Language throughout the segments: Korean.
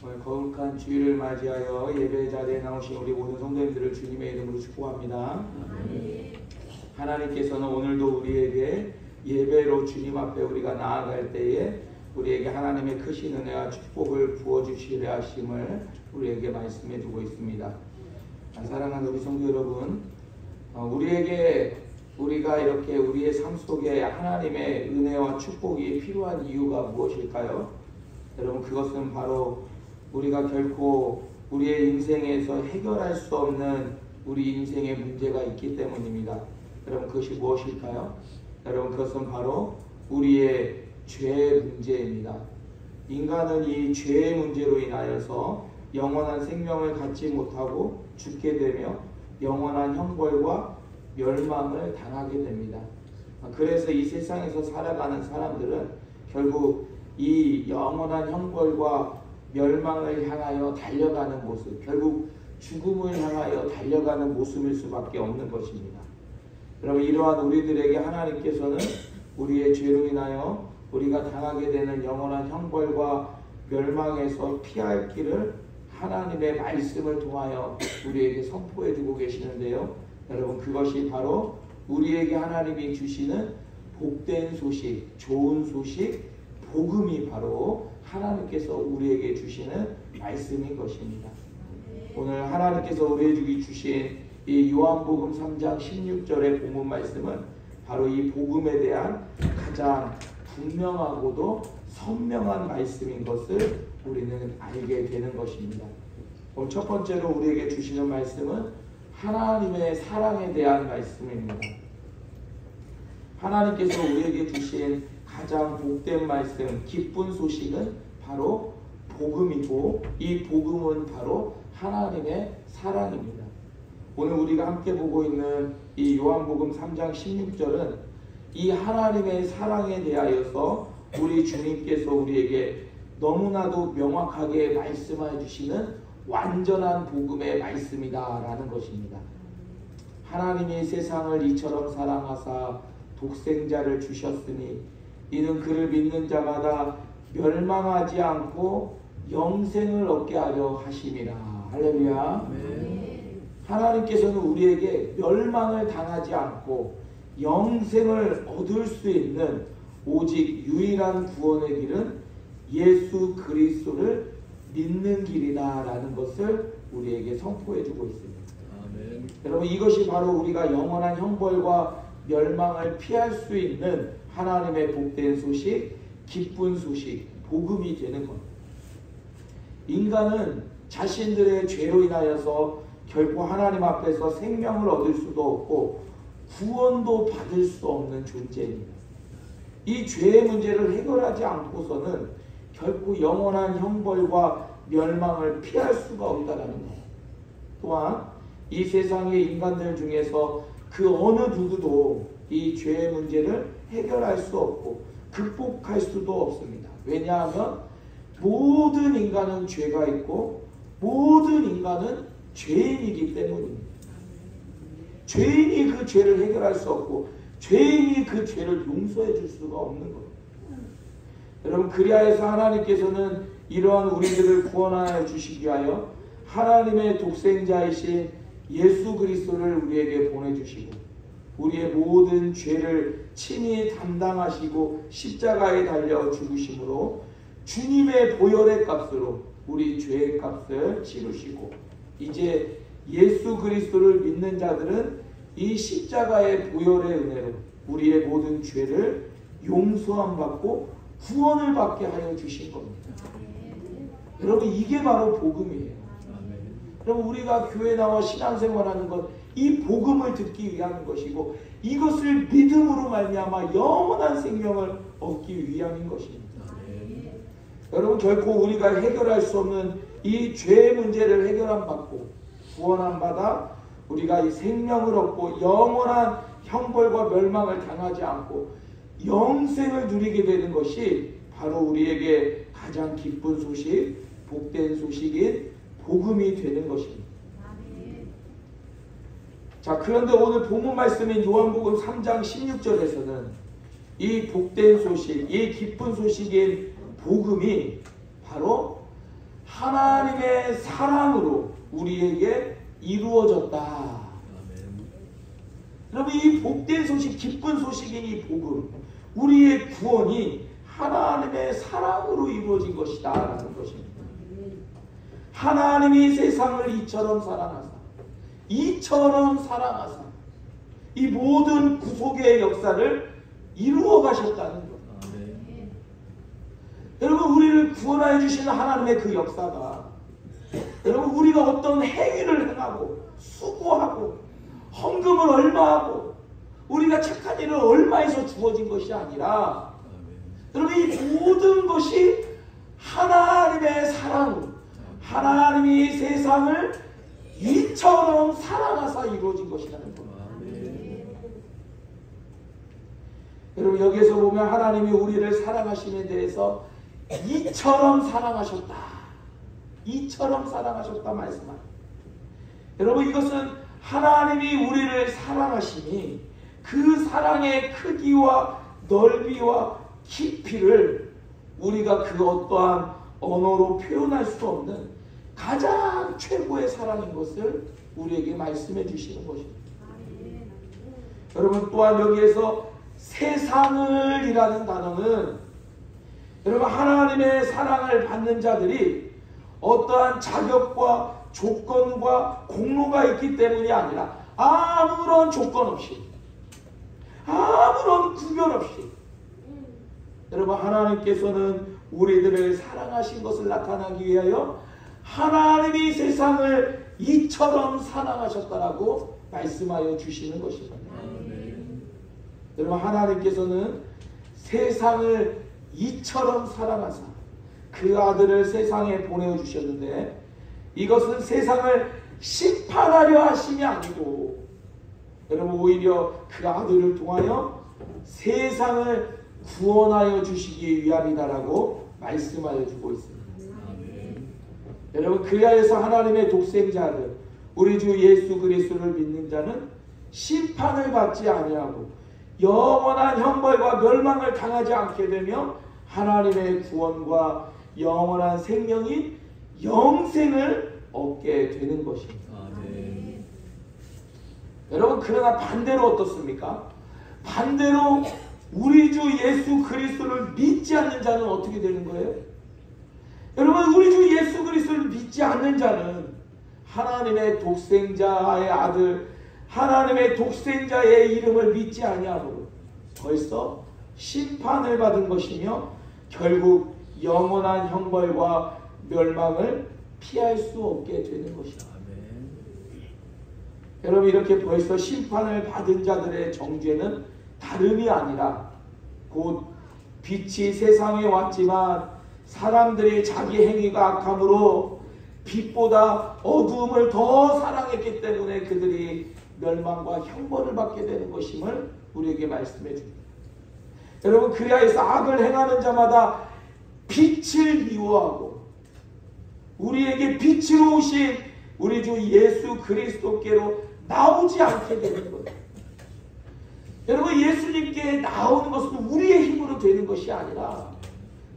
오늘 거룩한 주일을 맞이하여 예배 자리에 나오신 우리 모든 성도님들을 주님의 이름으로 축복합니다. 하나님께서는 오늘도 우리에게 예배로 주님 앞에 우리가 나아갈 때에 우리에게 하나님의 크신 은혜와 축복을 부어주시려 하심을 우리에게 말씀해 주고 있습니다. 사랑하는 우리 성도 여러분, 우리가 이렇게 우리의 삶 속에 하나님의 은혜와 축복이 필요한 이유가 무엇일까요? 여러분, 그것은 바로 우리가 결코 우리의 인생에서 해결할 수 없는 우리 인생의 문제가 있기 때문입니다. 여러분, 그것이 무엇일까요? 여러분, 그것은 바로 우리의 죄의 문제입니다. 인간은 이 죄의 문제로 인하여서 영원한 생명을 갖지 못하고 죽게 되며 영원한 형벌과 멸망을 당하게 됩니다. 그래서 이 세상에서 살아가는 사람들은 결국 이 영원한 형벌과 멸망을 향하여 달려가는 모습, 결국 죽음을 향하여 달려가는 모습일 수밖에 없는 것입니다. 여러분, 이러한 우리들에게 하나님께서는 우리의 죄로 인하여 우리가 당하게 되는 영원한 형벌과 멸망에서 피할 길을 하나님의 말씀을 통하여 우리에게 선포해 주고 계시는데요. 여러분, 그것이 바로 우리에게 하나님이 주시는 복된 소식, 좋은 소식, 복음이 바로 하나님께서 우리에게 주시는 말씀인 것입니다. 오늘 하나님께서 우리에게 주신 이 요한복음 3장 16절의 본문 말씀은 바로 이 복음에 대한 가장 분명하고도 선명한 말씀인 것을 우리는 알게 되는 것입니다. 오늘 첫 번째로 우리에게 주시는 말씀은 하나님의 사랑에 대한 말씀입니다. 하나님께서 우리에게 주신 가장 복된 말씀, 기쁜 소식은 바로 복음이고, 이 복음은 바로 하나님의 사랑입니다. 오늘 우리가 함께 보고 있는 이 요한복음 3장 16절은 이 하나님의 사랑에 대하여서 우리 주님께서 우리에게 너무나도 명확하게 말씀해 주시는 완전한 복음의 말씀이다 라는 것입니다. 하나님이 세상을 이처럼 사랑하사 독생자를 주셨으니 이는 그를 믿는 자마다 멸망하지 않고 영생을 얻게 하려 하심이라. 할렐루야. 네. 하나님께서는 우리에게 멸망을 당하지 않고 영생을 얻을 수 있는 오직 유일한 구원의 길은 예수 그리스도를 믿는 길이다 라는 것을 우리에게 선포해 주고 있습니다. 아멘. 여러분, 이것이 바로 우리가 영원한 형벌과 멸망을 피할 수 있는 하나님의 복된 소식, 기쁜 소식, 복음이 되는 겁니다. 인간은 자신들의 죄로 인하여서 결코 하나님 앞에서 생명을 얻을 수도 없고 구원도 받을 수 없는 존재입니다. 이 죄의 문제를 해결하지 않고서는 결코 영원한 형벌과 멸망을 피할 수가 없다는 것. 또한 이 세상의 인간들 중에서 그 어느 누구도 이 죄의 문제를 해결할 수 없고 극복할 수도 없습니다. 왜냐하면 모든 인간은 죄가 있고 모든 인간은 죄인이기 때문입니다. 죄인이 그 죄를 해결할 수 없고 죄인이 그 죄를 용서해 줄 수가 없는 거예요. 여러분, 그리하여서 하나님께서는 이러한 우리들을 구원하여 주시기 위하여 하나님의 독생자이신 예수 그리스도를 우리에게 보내주시고 우리의 모든 죄를 친히 담당하시고 십자가에 달려 죽으심으로 주님의 보혈의 값으로 우리 죄의 값을 치르시고, 이제 예수 그리스도를 믿는 자들은 이 십자가의 보혈의 은혜로 우리의 모든 죄를 용서함 받고 구원을 받게 하여 주신 겁니다. 여러분, 이게 바로 복음이에요. 여러분, 우리가 교회 나와 신앙생활하는 것, 이 복음을 듣기 위한 것이고 이것을 믿음으로 말미암아 영원한 생명을 얻기 위함인 것입니다. 여러분, 결코 우리가 해결할 수 없는 이 죄의 문제를 해결함 받고 구원함 받아 우리가 이 생명을 얻고 영원한 형벌과 멸망을 당하지 않고 영생을 누리게 되는 것이 바로 우리에게 가장 기쁜 소식, 복된 소식인 복음이 되는 것입니다. 자, 그런데 오늘 본문 말씀인 요한복음 3장 16절에서는 이 복된 소식, 이 기쁜 소식인 복음이 바로 하나님의 사랑으로 우리에게 이루어졌다. 여러분, 이 복된 소식, 기쁜 소식인 이 복음, 우리의 구원이 하나님의 사랑으로 이루어진 것이다 라는 것입니다. 하나님이 세상을 이처럼 사랑하사 이 모든 구속의 역사를 이루어 가셨다는 것. 여러분, 우리를 구원하여 주시는 하나님의 그 역사가, 여러분, 우리가 어떤 행위를 행하고 수고하고 헌금을 얼마 하고 우리가 착한 일을 얼마 해서 주어진 것이 아니라, 여러분, 이 모든 것이 하나님의 사랑으로, 하나님이 세상을 이처럼 사랑하사 이루어진 것이라는 겁니다. 여러분, 여기에서 보면 하나님이 우리를 사랑하심에 대해서 이처럼 사랑하셨다, 이처럼 사랑하셨다 말씀합니다. 여러분, 이것은 하나님이 우리를 사랑하시니 그 사랑의 크기와 넓이와 깊이를 우리가 그 어떠한 언어로 표현할 수 없는 가장 최고의 사랑인 것을 우리에게 말씀해 주시는 것입니다. 여러분, 또한 여기에서 세상을 이라는 단어는, 여러분, 하나님의 사랑을 받는 자들이 어떠한 자격과 조건과 공로가 있기 때문이 아니라 아무런 조건 없이, 아무런 구별 없이, 여러분, 하나님께서는 우리들을 사랑하신 것을 나타나기 위하여 하나님이 세상을 이처럼 사랑하셨다라고 말씀하여 주시는 것입니다. 여러분, 하나님께서는 세상을 이처럼 사랑하사 그 아들을 세상에 보내주셨는데, 이것은 세상을 심판하려 하심이 아니고, 여러분, 오히려 그 아들을 통하여 세상을 구원하여 주시기 위함이다라고 말씀하여 주고 있습니다. 여러분, 그리하여서 하나님의 독생자 아들 우리 주 예수 그리스도를 믿는 자는 심판을 받지 아니하고 영원한 형벌과 멸망을 당하지 않게 되며 하나님의 구원과 영원한 생명인 영생을 얻게 되는 것입니다. 여러분, 그러나 반대로 어떻습니까? 반대로 우리 주 예수 그리스도를 믿지 않는 자는 어떻게 되는 거예요? 여러분, 우리 주 예수 그리스도를 믿지 않는 자는 하나님의 독생자의 아들, 하나님의 독생자의 이름을 믿지 아니하고 벌써 심판을 받은 것이며 결국 영원한 형벌과 멸망을 피할 수 없게 되는 것이다. 여러분, 이렇게 벌써 심판을 받은 자들의 정죄는 다름이 아니라 곧 빛이 세상에 왔지만 사람들이 자기 행위가 악함으로 빛보다 어두움을 더 사랑했기 때문에 그들이 멸망과 형벌을 받게 되는 것임을 우리에게 말씀해 줍니다. 여러분, 그리하여서 악을 행하는 자마다 빛을 미워하고 우리에게 빛으로 오신 우리 주 예수 그리스도께로 나오지 않게 되는 거예요. 여러분, 예수님께 나오는 것은 우리의 힘으로 되는 것이 아니라,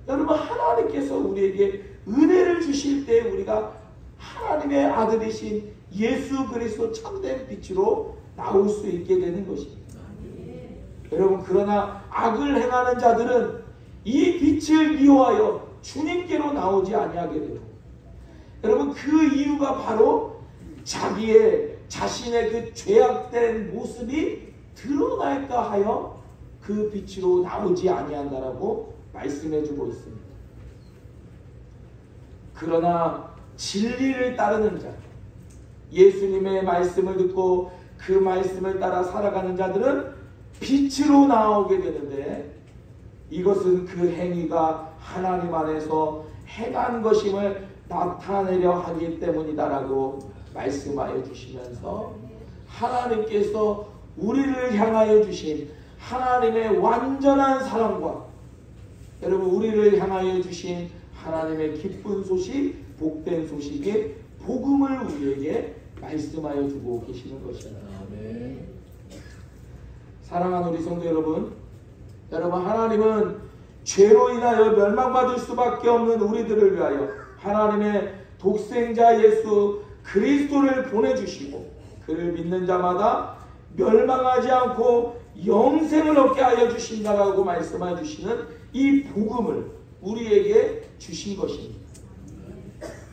여러분, 하나님께서 우리에게 은혜를 주실 때 우리가 하나님의 아들이신 예수 그리스도 참된 빛으로 나올 수 있게 되는 것입니다. 여러분, 그러나 악을 행하는 자들은 이 빛을 미워하여 주님께로 나오지 아니하게 되고, 여러분, 그 이유가 바로 자신의 그 죄악된 모습이 드러날까 하여 그 빛으로 나오지 아니한다라고 말씀해주고 있습니다. 그러나 진리를 따르는 자, 예수님의 말씀을 듣고 그 말씀을 따라 살아가는 자들은 빛으로 나오게 되는데, 이것은 그 행위가 하나님 안에서 행한 것임을 나타내려 하기 때문이다라고 말씀하여 주시면서, 하나님께서 우리를 향하여 주신 하나님의 완전한 사랑과, 여러분, 우리를 향하여 주신 하나님의 기쁜 소식, 복된 소식의 복음을 우리에게 말씀하여 주고 계시는 것입니다. 사랑하는 우리 성도 여러분, 하나님은 죄로 인하여 멸망받을 수밖에 없는 우리들을 위하여 하나님의 독생자 예수 그리스도를 보내주시고 그를 믿는 자마다 멸망하지 않고 영생을 얻게 하여 주신다라고 말씀해 주시는 이 복음을 우리에게 주신 것입니다.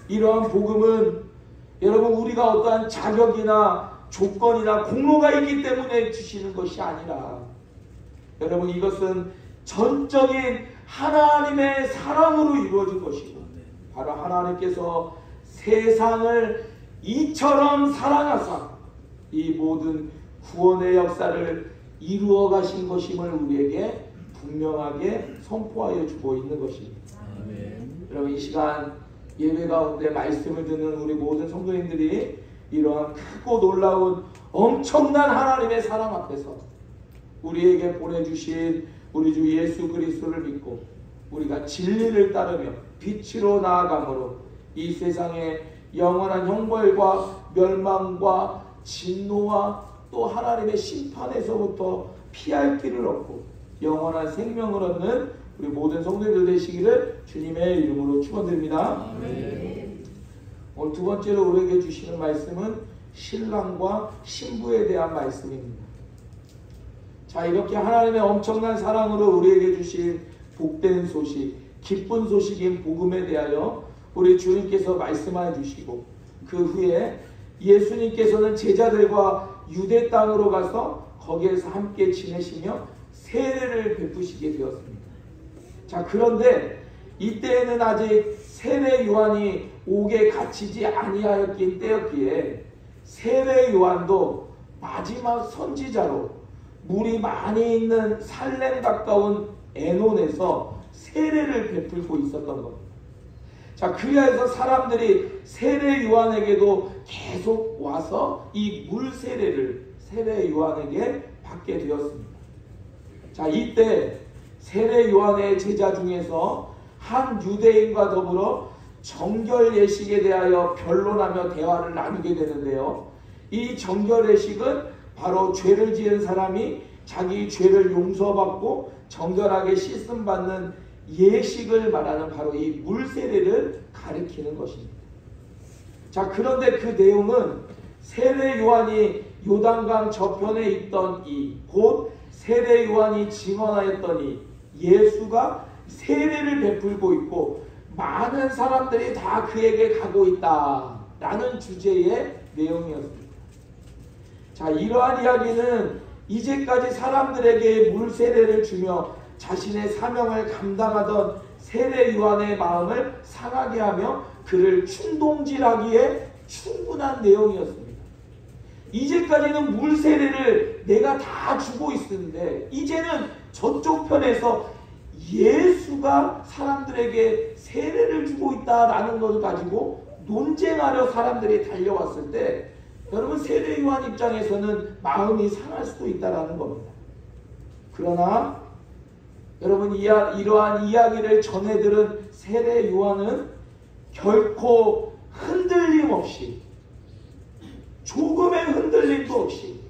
이러한 복음은 여러분 우리가 어떠한 자격이나 조건이나 공로가 있기 때문에 주시는 것이 아니라 여러분 이것은 전적인 하나님의 사랑으로 이루어진 것이고 바로 하나님께서 세상을 이처럼 사랑하사 이 모든 구원의 역사를 이루어 가신 것임을 우리에게 분명하게 선포하여 주고 있는 것입니다. 아멘. 여러분 이 시간 예배 가운데 말씀을 듣는 우리 모든 성도님들이 이러한 크고 놀라운 엄청난 하나님의 사랑 앞에서 우리에게 보내주신 우리 주 예수 그리스도를 믿고 우리가 진리를 따르며 빛으로 나아감으로 이 세상의 영원한 형벌과 멸망과 진노와 또 하나님의 심판에서부터 피할 길을 얻고 영원한 생명을 얻는 우리 모든 성도들 되시기를 주님의 이름으로 축원드립니다. 아멘. 오늘 두 번째로 우리에게 주시는 말씀은 신랑과 신부에 대한 말씀입니다. 자, 이렇게 하나님의 엄청난 사랑으로 우리에게 주신 복된 소식, 기쁜 소식인 복음에 대하여 우리 주님께서 말씀해 주시고 그 후에 예수님께서는 제자들과 유대 땅으로 가서 거기에서 함께 지내시며 세례를 베푸시게 되었습니다. 자, 그런데 이때에는 아직 세례 요한이 옥에 갇히지 아니하였긴 때였기에 세례 요한도 마지막 선지자로 물이 많이 있는 살렘 가까운 에논에서 세례를 베풀고 있었던 겁니다. 자, 그리하여서 사람들이 세례 요한에게도 계속 와서 이 물 세례를 세례 요한에게 받게 되었습니다. 자, 이때 세례 요한의 제자 중에서 한 유대인과 더불어 정결 예식에 대하여 변론하며 대화를 나누게 되는데요. 이 정결 예식은 바로 죄를 지은 사람이 자기 죄를 용서받고 정결하게 씻음 받는 예식을 말하는 바로 이 물 세례를 가리키는 것입니다. 자, 그런데 그 내용은 세례 요한이 요단강 저편에 있던 곧 세례 요한이 증언하였더니 예수가 세례를 베풀고 있고 많은 사람들이 다 그에게 가고 있다 라는 주제의 내용이었습니다. 자, 이러한 이야기는 이제까지 사람들에게 물 세례를 주며 자신의 사명을 감당하던 세례 요한의 마음을 상하게 하며 그를 충동질하기에 충분한 내용이었습니다. 이제까지는 물 세례를 내가 다 주고 있었는데 이제는 저쪽 편에서 예수가 사람들에게 세례를 주고 있다라는 것을 가지고 논쟁하려 사람들이 달려왔을 때 여러분 세례 요한 입장에서는 마음이 상할 수도 있다라는 겁니다. 그러나 여러분 이러한 이야기를 전해 들은 세례 요한은 결코 흔들림 없이 조금의 흔들림도 없이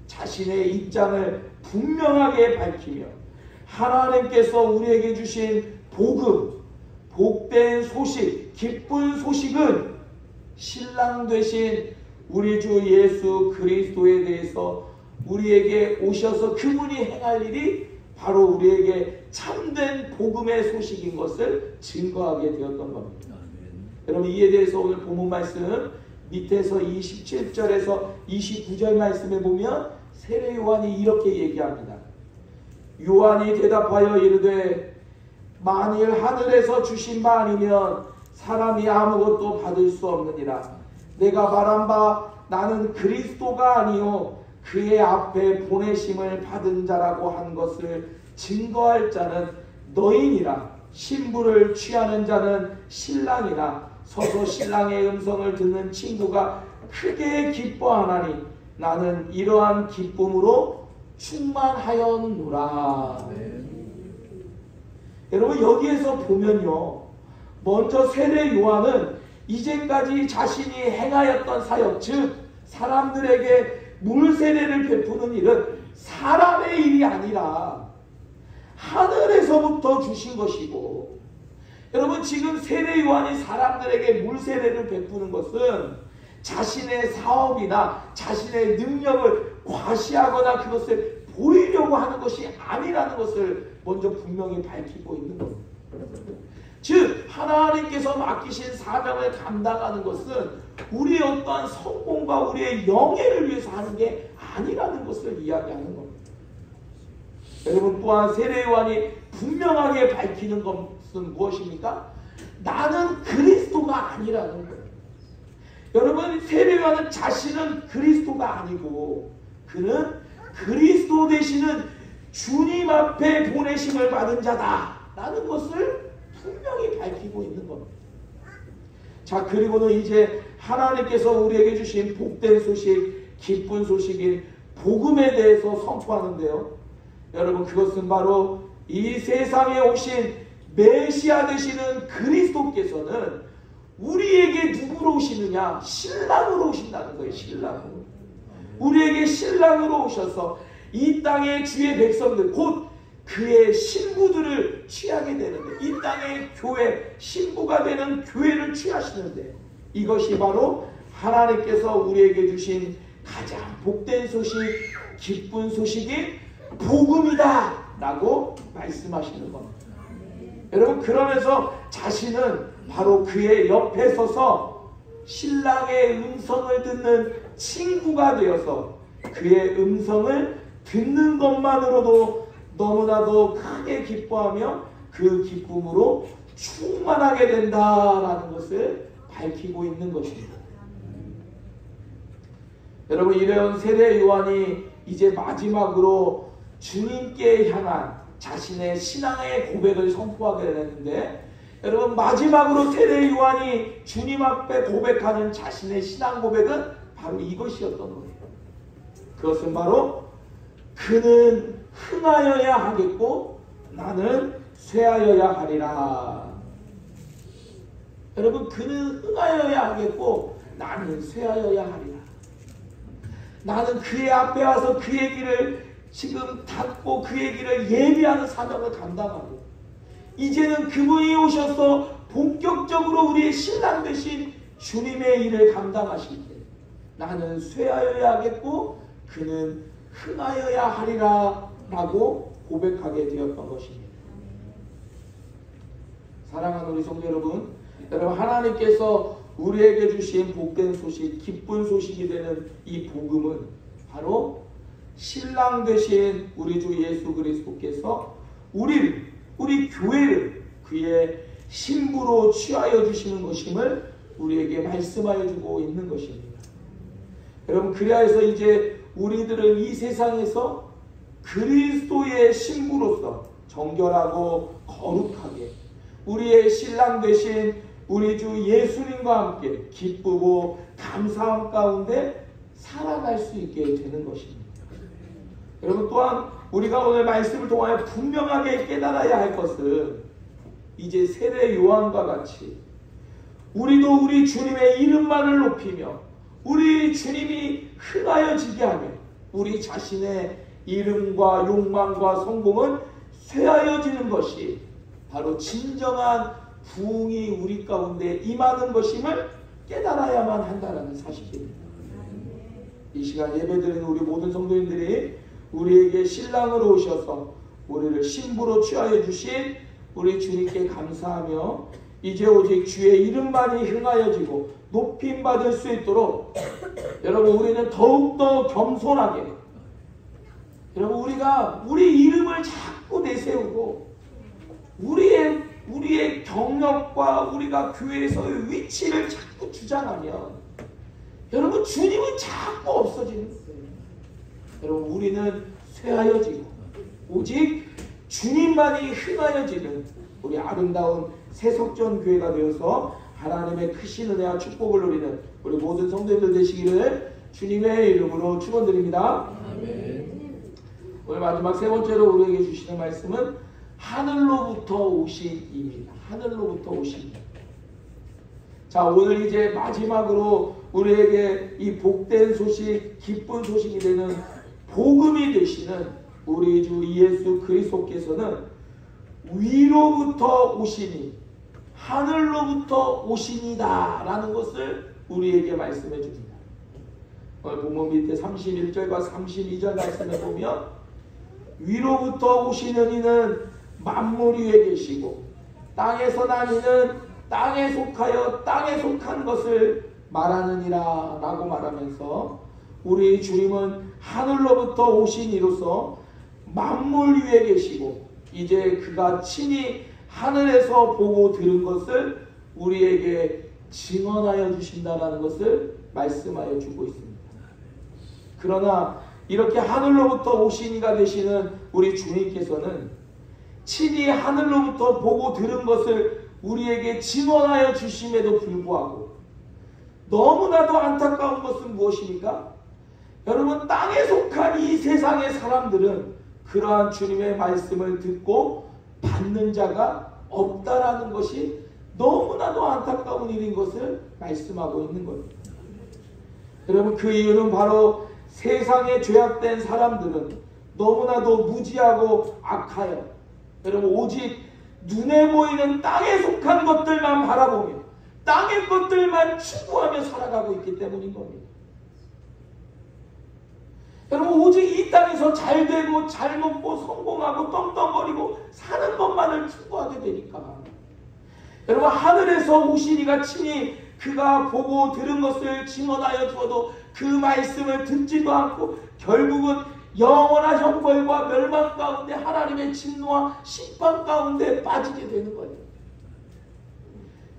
자신의 입장을 분명하게 밝히며 하나님께서 우리에게 주신 복음, 복된 소식, 기쁜 소식은 신랑 되신 우리 주 예수 그리스도에 대해서 우리에게 오셔서 그분이 행할 일이 바로 우리에게 참된 복음의 소식인 것을 증거하게 되었던 겁니다. 여러분 이에 대해서 오늘 본문 말씀 밑에서 27절에서 29절 말씀에 보면 세례 요한이 이렇게 얘기합니다. 요한이 대답하여 이르되 만일 하늘에서 주신 바 아니면 사람이 아무것도 받을 수 없느니라. 내가 말한 바 나는 그리스도가 아니요 그의 앞에 보내심을 받은 자라고 한 것을 증거할 자는 너희니라. 신부를 취하는 자는 신랑이나 서서 신랑의 음성을 듣는 친구가 크게 기뻐하나니 나는 이러한 기쁨으로 충만하였노라. 여러분 여기에서 보면요, 먼저 세례 요한은 이제까지 자신이 행하였던 사역, 즉 사람들에게 물 세례를 베푸는 일은 사람의 일이 아니라 하늘에서부터 주신 것이고 여러분 지금 세례 요한이 사람들에게 물 세례를 베푸는 것은 자신의 사업이나 자신의 능력을 과시하거나 그것을 보이려고 하는 것이 아니라는 것을 먼저 분명히 밝히고 있는 겁니다. 즉 하나님께서 맡기신 사명을 감당하는 것은 우리의 어떠한 성공과 우리의 영예를 위해서 하는 게 아니라는 것을 이야기하는 겁니다. 여러분 또한 세례 요한이 분명하게 밝히는 것은 무엇입니까? 나는 그리스도가 아니라는 거예요. 여러분 세례 요한은 자신은 그리스도가 아니고 그는 그리스도 되시는 주님 앞에 보내심을 받은 자다 라는 것을 분명히 밝히고 있는 겁니다. 자, 그리고는 이제 하나님께서 우리에게 주신 복된 소식, 기쁜 소식인 복음에 대해서 선포하는데요. 여러분 그것은 바로 이 세상에 오신 메시아 되시는 그리스도께서는 우리에게 누구로 오시느냐? 신랑으로 오신다는 거예요. 신랑으로. 우리에게 신랑으로 오셔서 이 땅의 주의 백성들 곧 그의 신부들을 취하게 되는데 이 땅의 교회 신부가 되는 교회를 취하시는데 이것이 바로 하나님께서 우리에게 주신 가장 복된 소식, 기쁜 소식이 복음이다 라고 말씀하시는 겁니다. 여러분 그러면서 자신은 바로 그의 옆에 서서 신랑의 음성을 듣는 친구가 되어서 그의 음성을 듣는 것만으로도 너무나도 크게 기뻐하며 그 기쁨으로 충만하게 된다라는 것을 밝히고 있는 것입니다. 여러분 이런 세례 요한이 이제 마지막으로 주님께 향한 자신의 신앙의 고백을 선포하게 되는데 여러분 마지막으로 세례 요한이 주님 앞에 고백하는 자신의 신앙 고백은 바로 이것이었던 거예요. 그것은 바로 그는 흥하여야 하겠고 나는 쇠하여야 하리라. 여러분 그는 흥하여야 하겠고 나는 쇠하여야 하리라. 나는 그의 앞에 와서 그의 길을 지금 닫고 그의 길을 예비하는 사명을 감당하고 이제는 그분이 오셔서 본격적으로 우리의 신랑 되신 주님의 일을 감당하실 때 나는 쇠하여야 하겠고 그는 흥하여야 하리라 라고 고백하게 되었던 것입니다. 사랑하는 우리 성도 여러분, 여러분 하나님께서 우리에게 주신 복된 소식, 기쁜 소식이 되는 이 복음은 바로 신랑 되신 우리 주 예수 그리스도께서 우리 교회를 그의 신부로 취하여 주시는 것임을 우리에게 말씀하여 주고 있는 것입니다. 여러분 그리하여서 이제 우리들은 이 세상에서 그리스도의 신부로서 정결하고 거룩하게 우리의 신랑 되신 우리 주 예수님과 함께 기쁘고 감사함 가운데 살아갈 수 있게 되는 것입니다. 여러분 또한 우리가 오늘 말씀을 통하여 분명하게 깨달아야 할 것은 이제 세례 요한과 같이 우리도 우리 주님의 이름만을 높이며 우리 주님이 흥하여지게 하며 우리 자신의 이름과 욕망과 성공은 쇠하여지는 것이 바로 진정한 부흥이 우리 가운데 임하는 것임을 깨달아야만 한다는 사실입니다. 이 시간 예배드리는 우리 모든 성도님들이 우리에게 신랑으로 오셔서 우리를 신부로 취하여 주신 우리 주님께 감사하며 이제 오직 주의 이름만이 흥하여지고 높임받을 수 있도록 여러분 우리는 더욱더 겸손하게 여러분 우리가 우리 이름을 자꾸 내세우고 우리의 경력과 우리가 교회에서의 위치를 자꾸 주장하면 여러분 주님은 자꾸 없어지는 거예요. 여러분 우리는 쇠하여지고 오직 주님만이 흥하여지는 우리 아름다운 새석전 교회가 되어서 하나님의 크신 은혜와 축복을 누리는 우리 모든 성도님들 되시기를 주님의 이름으로 축원드립니다. 아멘. 오늘 마지막 세 번째로 우리에게 주시는 말씀은 하늘로부터 오신 이입니다. 하늘로부터 오신. 자, 오늘 이제 마지막으로 우리에게 이 복된 소식, 기쁜 소식이 되는 복음이 되시는 우리 주 예수 그리스도께서는 위로부터 오시니 하늘로부터 오시니다 라는 것을 우리에게 말씀해 줍니다. 오늘 본문 밑에 31절과 32절 말씀에 보면 위로부터 오시는 이는 만물 위에 계시고 땅에서 난 이는 땅에 속하여 땅에 속한 것을 말하느니라 라고 말하면서 우리 주님은 하늘로부터 오신 이로서 만물 위에 계시고 이제 그가 친히 하늘에서 보고 들은 것을 우리에게 증언하여 주신다라는 것을 말씀하여 주고 있습니다. 그러나 이렇게 하늘로부터 오신 이가 되시는 우리 주님께서는 친히 하늘로부터 보고 들은 것을 우리에게 증언하여 주심에도 불구하고 너무나도 안타까운 것은 무엇입니까? 여러분, 땅에 속한 이 세상의 사람들은 그러한 주님의 말씀을 듣고 받는 자가 없다라는 것이 너무나도 안타까운 일인 것을 말씀하고 있는 겁니다. 여러분, 그 이유는 바로 세상에 죄악된 사람들은 너무나도 무지하고 악하여 여러분 오직 눈에 보이는 땅에 속한 것들만 바라보며 땅의 것들만 추구하며 살아가고 있기 때문인 겁니다. 여러분, 오직 이 땅에서 잘 되고 잘 먹고 성공하고 떵떵거리고 사는 것만을 추구하게 되니까 여러분, 하늘에서 오신 이가 친히 그가 보고 들은 것을 증언하여 주어도 그 말씀을 듣지도 않고 결국은 영원한 형벌과 멸망 가운데 하나님의 진노와 심판 가운데 빠지게 되는 거예요.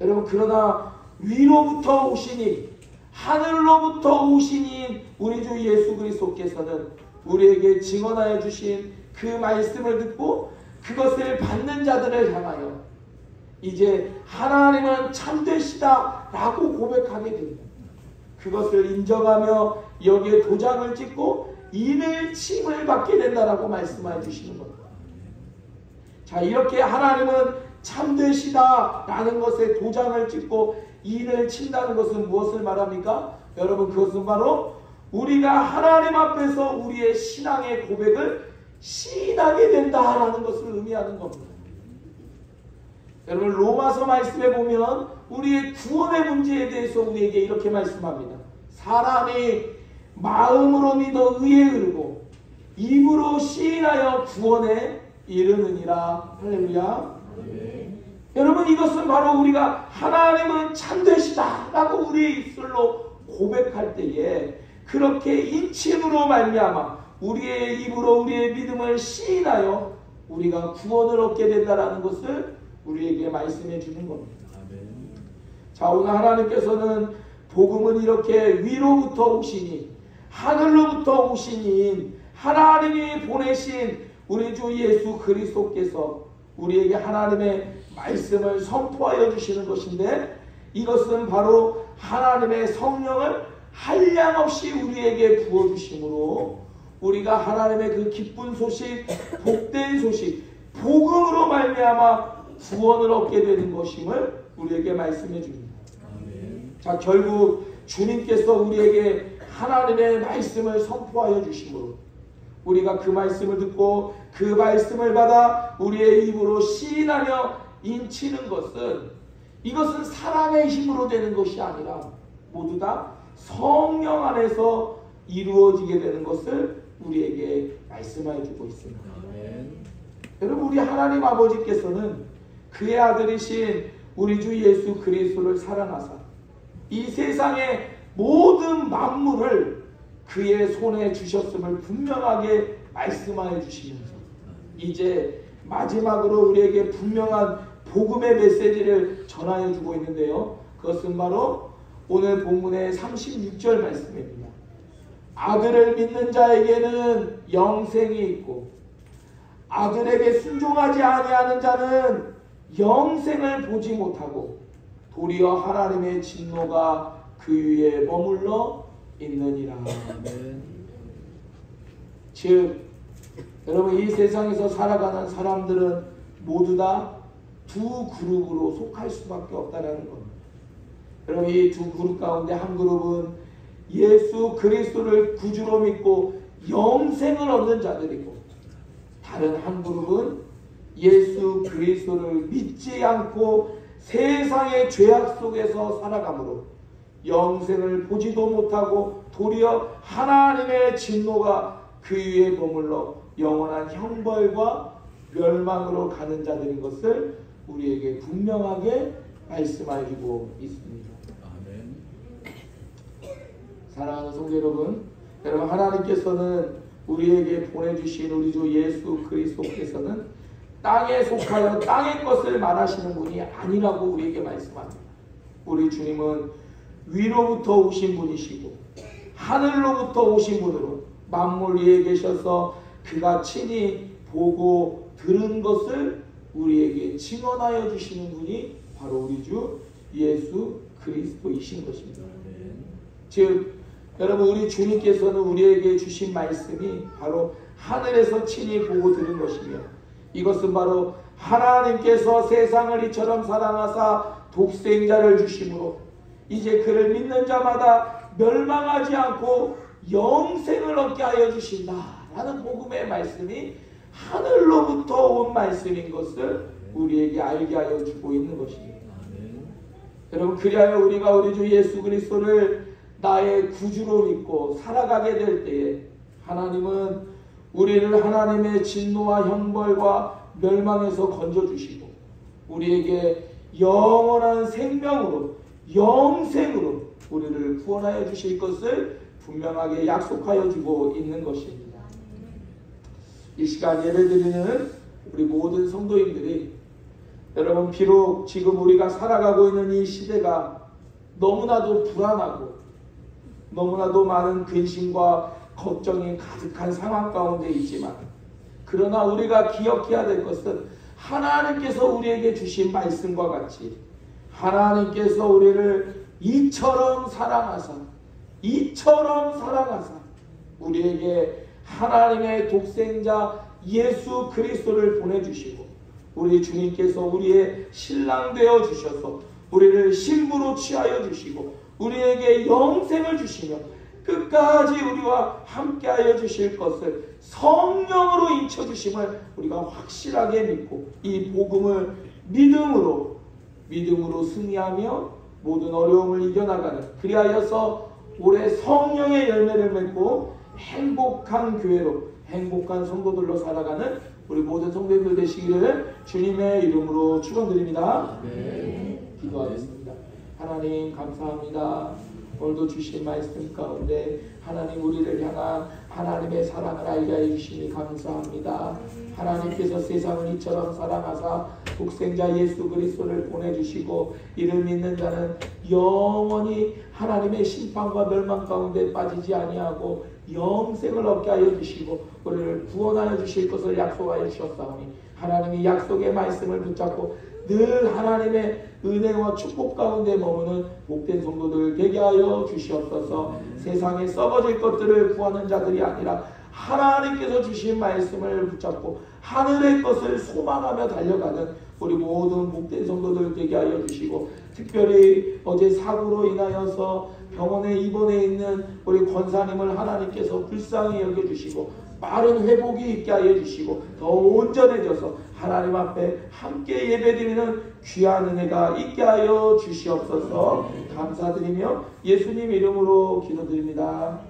여러분, 그러나 위로부터 오시니 하늘로부터 오시니 우리 주 예수 그리스도께서는 우리에게 증언하여 주신 그 말씀을 듣고 그것을 받는 자들을 향하여 이제 하나님은 참되시다 라고 고백하게 됩니다. 그것을 인정하며 여기에 도장을 찍고 인을 칭을 받게 된다라고 말씀해 주시는 겁니다. 자, 이렇게 하나님은 참되시다 라는 것에 도장을 찍고 인을 친다는 것은 무엇을 말합니까? 여러분, 그것은 바로 우리가 하나님 앞에서 우리의 신앙의 고백을 시인하게 된다라는 것을 의미하는 겁니다. 여러분, 로마서 말씀에 보면 우리의 구원의 문제에 대해서 우리에게 이렇게 말씀합니다. 사람이 마음으로 믿어 의에 이르고 입으로 시인하여 구원에 이르느니라. 할렐루야. 네. 여러분, 이것은 바로 우리가 하나님은 참되시다 라고 우리의 입술로 고백할 때에 그렇게 인침으로 말미암아 우리의 입으로 우리의 믿음을 시인하여 우리가 구원을 얻게 된다라는 것을 우리에게 말씀해 주는 겁니다. 자, 오늘 하나님께서는 복음은 이렇게 위로부터 오시니 하늘로부터 오시니 하나님이 보내신 우리 주 예수 그리스도께서 우리에게 하나님의 말씀을 선포하여 주시는 것인데 이것은 바로 하나님의 성령을 한량없이 우리에게 부어주심으로 우리가 하나님의 그 기쁜 소식, 복된 소식, 복음으로 말미암아 구원을 얻게 되는 것임을 우리에게 말씀해 줍니다. 자, 결국 주님께서 우리에게 하나님의 말씀을 선포하여 주심으로 우리가 그 말씀을 듣고 그 말씀을 받아 우리의 입으로 시인하며 인치는 것은 이것은 사람의 힘으로 되는 것이 아니라 모두 다 성령 안에서 이루어지게 되는 것을 우리에게 말씀하여 주고 있습니다. 여러분, 우리 하나님 아버지께서는 그의 아들이신 우리 주 예수 그리스도를 사랑하사 이 세상의 모든 만물을 그의 손에 주셨음을 분명하게 말씀하여 주시면서 이제 마지막으로 우리에게 분명한 복음의 메시지를 전하여 주고 있는데요. 그것은 바로 오늘 본문의 36절 말씀입니다. 아들을 믿는 자에게는 영생이 있고 아들에게 순종하지 아니하는 자는 영생을 보지 못하고 도리어 하나님의 진노가 그 위에 머물러 있느니라. 즉 여러분, 이 세상에서 살아가는 사람들은 모두 다 두 그룹으로 속할 수밖에 없다는 겁니다. 여러분, 이 두 그룹 가운데 한 그룹은 예수 그리스도를 구주로 믿고 영생을 얻는 자들이고 다른 한 그룹은 예수 그리스도를 믿지 않고 세상의 죄악 속에서 살아가므로 영생을 보지도 못하고 도리어 하나님의 진노가 그 위에 머물러 영원한 형벌과 멸망으로 가는 자들인 것을 우리에게 분명하게 말씀하시고 있습니다. 아멘. 사랑하는 성도 여러분, 하나님께서는 우리에게 보내주신 우리 주 예수 그리스도께서는 땅에 속하여 땅의 것을 말하시는 분이 아니라고 우리에게 말씀합니다. 우리 주님은 위로부터 오신 분이시고 하늘로부터 오신 분으로 만물 위에 계셔서 그가 친히 보고 들은 것을 우리에게 증언하여 주시는 분이 바로 우리 주 예수 그리스도이신 것입니다. 즉 여러분, 우리 주님께서는 우리에게 주신 말씀이 바로 하늘에서 친히 보고 들은 것이며, 이것은 바로 하나님께서 세상을 이처럼 사랑하사 독생자를 주심으로 이제 그를 믿는 자마다 멸망하지 않고 영생을 얻게 하여 주신다라는 복음의 말씀이 하늘로부터 온 말씀인 것을 우리에게 알게 하여 주고 있는 것입니다. 여러분, 그리하여 우리가 우리 주 예수 그리스도를 나의 구주로 믿고 살아가게 될 때에 하나님은 우리를 하나님의 진노와 형벌과 멸망에서 건져주시고 우리에게 영원한 생명으로 영생으로 우리를 구원하여 주실 것을 분명하게 약속하여 주고 있는 것입니다. 이 시간 예배드리는 우리 모든 성도인들이 여러분, 비록 지금 우리가 살아가고 있는 이 시대가 너무나도 불안하고 너무나도 많은 근심과 걱정이 가득한 상황 가운데 있지만, 그러나 우리가 기억해야 될 것은 하나님께서 우리에게 주신 말씀과 같이 하나님께서 우리를 이처럼 사랑하사 우리에게 하나님의 독생자 예수 그리스도를 보내주시고 우리 주님께서 우리의 신랑 되어 주셔서 우리를 신부로 취하여 주시고 우리에게 영생을 주시며 끝까지 우리와 함께하여 주실 것을 성령으로 인쳐주심을 우리가 확실하게 믿고 이 복음을 믿음으로 승리하며 모든 어려움을 이겨나가는, 그리하여서 올해 성령의 열매를 맺고 행복한 교회로, 행복한 성도들로 살아가는 우리 모든 성도들 되시기를 주님의 이름으로 축원드립니다. 기도하겠습니다. 하나님 감사합니다. 오늘도 주신 말씀 가운데 하나님 우리를 향한 하나님의 사랑을 알게 하여 주시니 감사합니다. 하나님께서 세상을 이처럼 사랑하사 독생자 예수 그리스도를 보내주시고 이를 믿는 자는 영원히 하나님의 심판과 멸망 가운데 빠지지 아니하고 영생을 얻게 하여 주시고 우리를 구원하여 주실 것을 약속하여 주셨사오니 하나님이 약속의 말씀을 붙잡고 늘 하나님의 은혜와 축복 가운데 머무는 복된 성도들 되게 하여 주시옵소서. 세상에 썩어질 것들을 구하는 자들이 아니라 하나님께서 주신 말씀을 붙잡고 하늘의 것을 소망하며 달려가는 우리 모든 복된 성도들 되게 하여 주시고, 특별히 어제 사고로 인하여서 병원에 입원해 있는 우리 권사님을 하나님께서 불쌍히 여겨주시고 빠른 회복이 있게 하여 주시고 더 온전해져서 하나님 앞에 함께 예배드리는 귀한 은혜가 있게 하여 주시옵소서. 감사드리며 예수님 이름으로 기도드립니다.